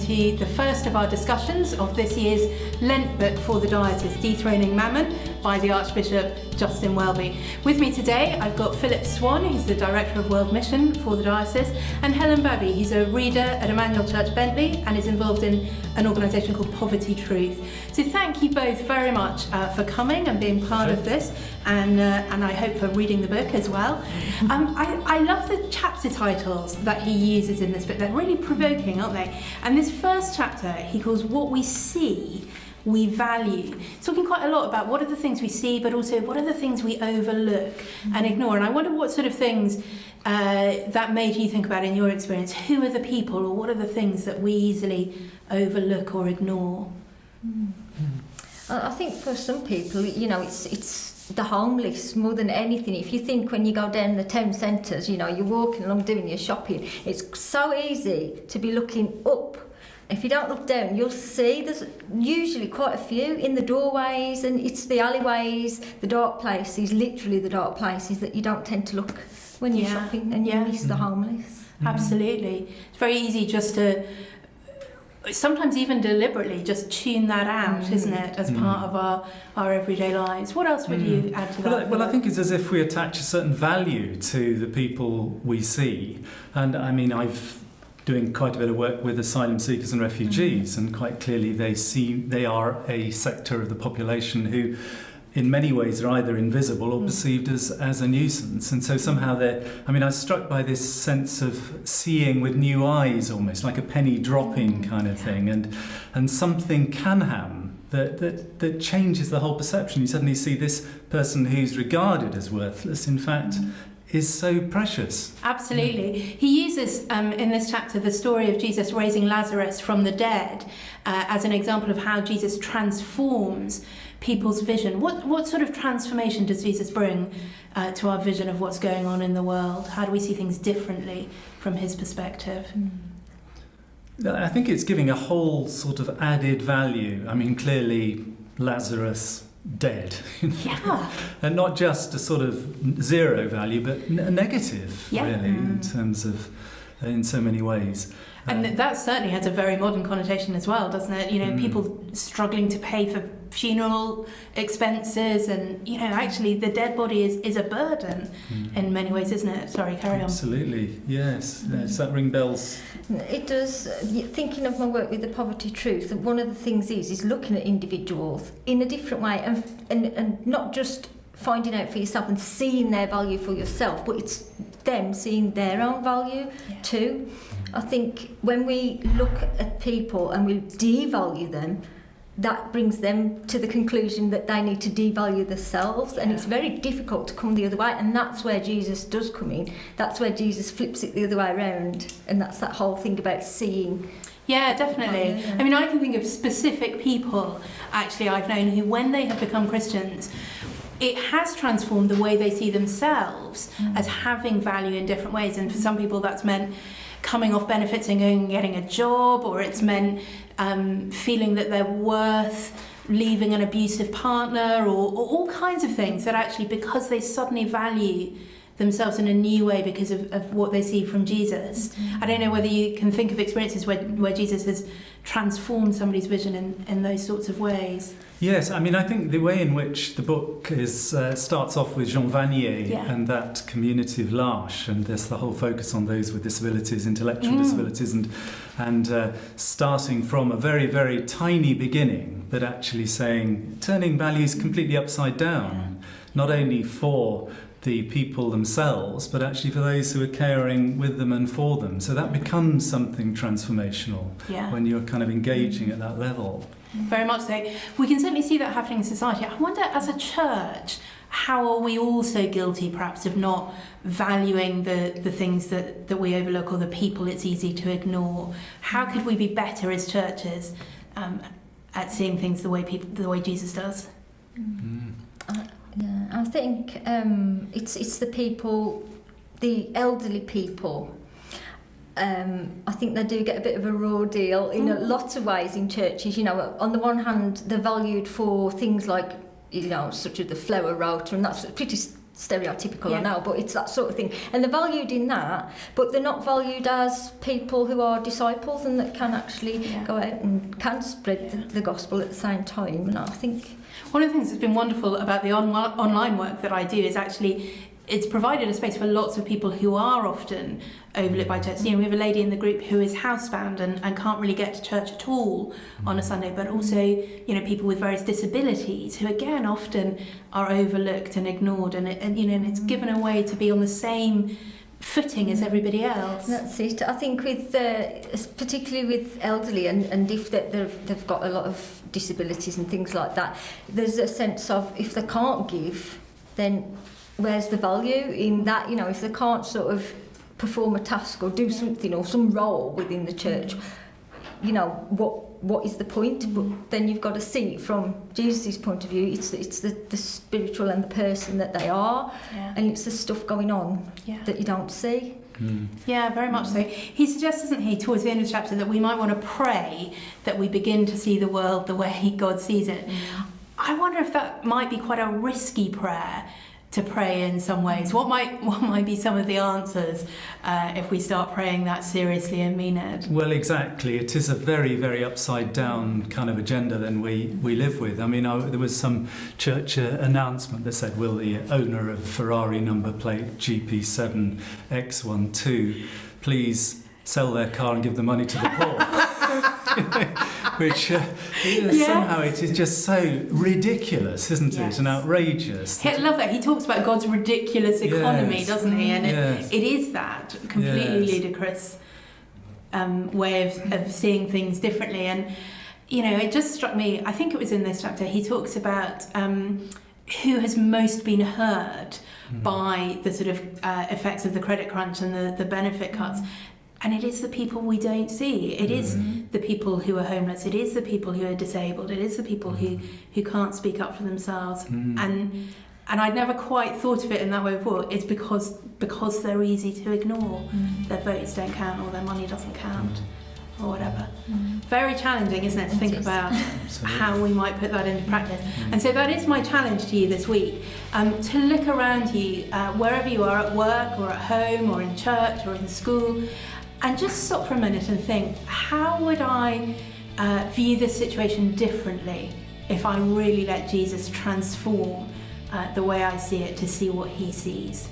to the first of our discussions of this year's Lent Book for the Diocese, Dethroning Mammon, by the Archbishop Justin Welby. With me today, I've got Philip Swan, who's the Director of World Mission for the Diocese, and Helen Babby, who's a reader at Emmanuel Church Bentley and is involved in an organisation called Poverty Truth. So thank you both very much for coming and being part of this, and I hope for reading the book as well. I love the chapter titles that he uses in this book. They're really provoking, aren't they? And this first chapter he calls What We See, We Value. It's talking quite a lot about what are the things we see, but also what are the things we overlook and ignore. And I wonder what sort of things that made you think about in your experience. Who are the people, or what are the things that we easily overlook or ignore? I think for some people, you know, it's the homeless more than anything. If you think when you go down the town centres, you know, you're walking along doing your shopping, it's so easy to be looking up. If you don't look down, you'll see there's usually quite a few in the doorways, and it's the alleyways, the dark places, literally the dark places that you don't tend to look when you're shopping, and you miss the homeless. Absolutely. It's very easy just to, sometimes even deliberately, just tune that out, isn't it, as part of our everyday lives. What else would you add to that? Well, I think it's as if we attach a certain value to the people we see. And I mean, I've doing quite a bit of work with asylum seekers and refugees, and quite clearly they are a sector of the population who in many ways are either invisible or perceived as a nuisance. And so somehow I was struck by this sense of seeing with new eyes, almost like a penny dropping kind of thing, and something can happen that changes the whole perception. You suddenly see this person who's regarded as worthless, in fact, is so precious. Absolutely. He uses in this chapter the story of Jesus raising Lazarus from the dead as an example of how Jesus transforms people's vision. What sort of transformation does Jesus bring to our vision of what's going on in the world? How do we see things differently from his perspective? I think it's giving a whole sort of added value. I mean, clearly Lazarus dead, and not just a sort of zero value, but a negative, really, in terms of, in so many ways. And that certainly has a very modern connotation as well, doesn't it? You know, people struggling to pay for funeral expenses, and, you know, actually the dead body is a burden in many ways, isn't it? Sorry, carry on. Absolutely, yes. Does that ring bells? It does. Thinking of my work with the Poverty Truth, one of the things is looking at individuals in a different way, and not just finding out for yourself and seeing their value for yourself, but it's them seeing their own value too. I think when we look at people and we devalue them, that brings them to the conclusion that they need to devalue themselves, and it's very difficult to come the other way, and that's where Jesus does come in. That's where Jesus flips it the other way around, and that's that whole thing about seeing. Yeah, definitely. I mean, I can think of specific people, actually, I've known who, when they have become Christians, it has transformed the way they see themselves as having value in different ways. And for some people that's meant coming off benefits and going and getting a job, or it's meant feeling that they're worth leaving an abusive partner, or all kinds of things that actually, because they suddenly value themselves in a new way because of what they see from Jesus. I don't know whether you can think of experiences where Jesus has transformed somebody's vision in those sorts of ways. Yes, I mean, I think the way in which the book starts off with Jean Vanier and that community of L'Arche, and there's the whole focus on those with disabilities, intellectual disabilities, and starting from a very, very tiny beginning, but actually turning values completely upside down, not only for the people themselves, but actually for those who are caring with them and for them. So that becomes something transformational when you're kind of engaging at that level. Very much so. We can certainly see that happening in society. I wonder, as a church, how are we also guilty, perhaps, of not valuing the things that we overlook, or the people it's easy to ignore? How could we be better as churches at seeing things the way Jesus does? I think it's the people, the elderly people. I think they do get a bit of a raw deal in lots of ways in churches. You know, on the one hand, they're valued for things like, you know, such as the flower rota, and that's pretty stereotypical, Yeah. I know, but it's that sort of thing. And they're valued in that, but they're not valued as people who are disciples and that can actually Yeah. go out and can spread the gospel at the same time. And I think One of the things that's been wonderful about the online work that I do is actually it's provided a space for lots of people who are often overlooked by church. You know, we have a lady in the group who is housebound and can't really get to church at all on a Sunday, but also, you know, people with various disabilities who again often are overlooked and ignored, and you know, and it's given a way to be on the same footing as everybody else. that's it. I think with particularly with elderly and if they've got a lot of disabilities and things like that, there's a sense of if they can't give, then where's the value in that? You know, if they can't sort of perform a task or do something or some role within the church, you know, what is the point? But then you've got to see from Jesus' point of view, it's the spiritual and the person that they are, and it's the stuff going on that you don't see. Yeah, very much so. He suggests, doesn't he, towards the end of the chapter, that we might want to pray that we begin to see the world the way God sees it. I wonder if that might be quite a risky prayer to pray in some ways. What might be some of the answers if we start praying that seriously and mean it? Well, exactly. It is a very, very upside down kind of agenda than we live with. I mean, there was some church announcement that said, will the owner of Ferrari number plate GP7X12 please sell their car and give the money to the poor? Which somehow it is just so ridiculous, isn't it? And outrageous. I love that. He talks about God's ridiculous economy, doesn't he? And it is that completely ludicrous way of seeing things differently. And, you know, it just struck me, I think it was in this chapter, he talks about who has most been hurt by the sort of effects of the credit crunch and the benefit cuts. And it is the people we don't see. It is the people who are homeless. It is the people who are disabled. It is the people who can't speak up for themselves. And I'd never quite thought of it in that way before. It's because they're easy to ignore. Their votes don't count, or their money doesn't count, or whatever. Very challenging, isn't it, to think about how we might put that into practice. And so that is my challenge to you this week, to look around you, wherever you are, at work or at home or in church or in school, and just stop for a minute and think, how would I view this situation differently if I really let Jesus transform the way I see it to see what he sees?